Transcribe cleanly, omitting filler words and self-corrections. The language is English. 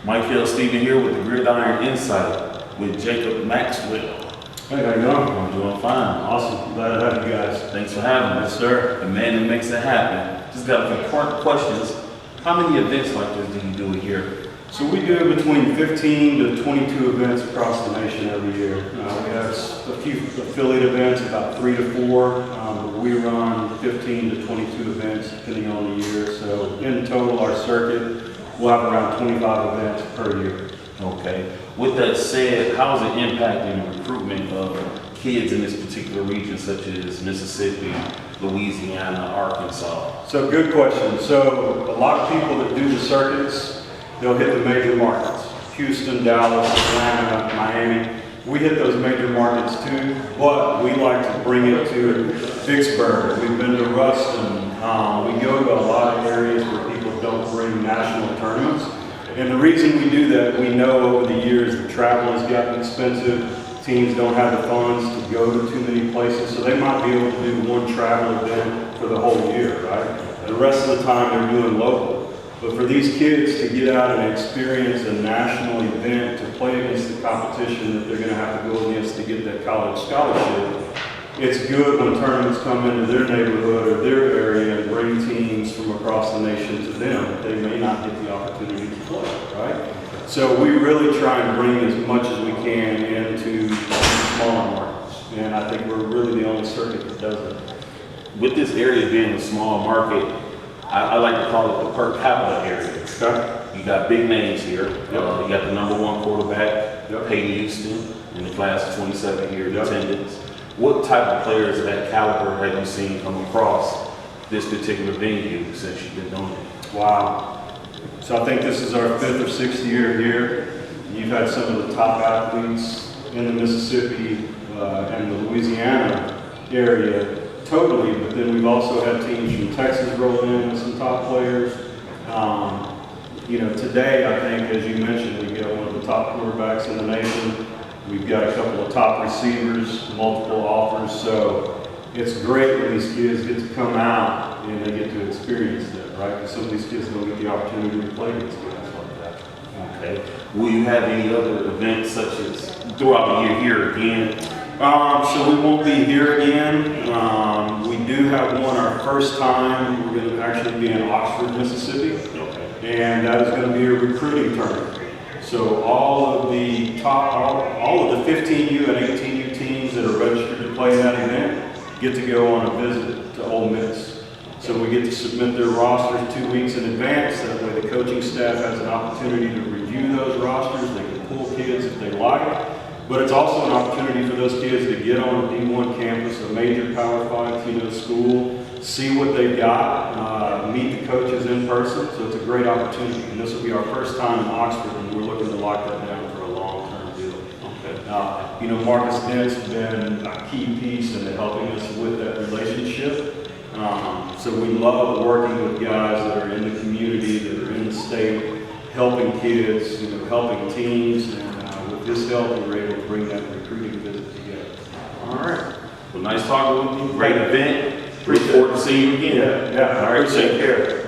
Michael Stephen here with the Gridiron Insight with Jacob Maxwell. Hey, how you doing? I'm doing fine. Awesome. Glad to have you guys. Thanks for having me. Yes, sir. The man that makes it happen. Just got a few questions. How many events like this do you do a year? So we do between 15 to 22 events across the nation every year. We have a few affiliate events, about 3 to 4. But we run 15 to 22 events depending on the year. So in total, our circuit, we'll have around 25 events per year. Okay. With that said, how is it impacting the recruitment of kids in this particular region, such as Mississippi, Louisiana, Arkansas? So good question. So a lot of people that do the circuits, they'll hit the major markets. Houston, Dallas, Atlanta, Miami. We hit those major markets too, but we like to bring it to Vicksburg. We've been to Ruston. We go to a lot of areas where people don't bring national tournaments. And the reason we do that, we know over the years the travel has gotten expensive. Teams don't have the funds to go to too many places, so they might be able to do one travel event for the whole year, right? The rest of the time they're doing local. But for these kids to get out and experience a national event, to play against the competition that they're going to have to go against to get that college scholarship, it's good when tournaments come into their neighborhood or their area and bring teams from across the nation to them. They may not get the opportunity to play, right? So we really try and bring as much as we can into smaller markets. And I think we're really the only circuit that does it. With this area being a small market, I like to call it the per capita area. Okay. You got big names here. Yep. You got the #1 quarterback, Yep. Peyton Houston, in the class of 27 here in Yep. attendance. What type of players of that caliber have you seen come across this particular venue since you've been doing it? Wow. So I think this is our 5th or 6th year here. You've had some of the top athletes in the Mississippi and the Louisiana area totally, but then we've also had teams from Texas roll in with some top players. Today I think, as you mentioned, we got one of the top quarterbacks in the nation. We've got a couple of top receivers, multiple offers, so it's great when these kids get to come out and they get to experience that, right? Because some of these kids don't get the opportunity to play against guys like that. Okay. Will you have any other events such as throughout the year here again? So we won't be here again. We do have one our first time. We're going to actually be in Oxford, Mississippi, and that is going to be a recruiting tournament. So all of the 15U and 18U teams that are registered to play in that event get to go on a visit to Ole Miss. So we get to submit their rosters 2 weeks in advance. That way the coaching staff has an opportunity to review those rosters. They can pull kids if they like. But it's also an opportunity for those kids to get on a D1 campus, a major Power 5 school, see what they've got, meet the coaches in person. So it's a great opportunity. And this will be our first time in Oxford, and we're looking to lock that down for a long-term deal. Okay. Marcus Dent's been a key piece in helping us with that relationship. So we love working with guys that are in the community, that are in the state, helping kids, helping teams. With this help, we were able to bring that recruiting visit together. All right. Well, nice talking with you. Great event. Look forward to seeing you again. Yeah. All right. Take care.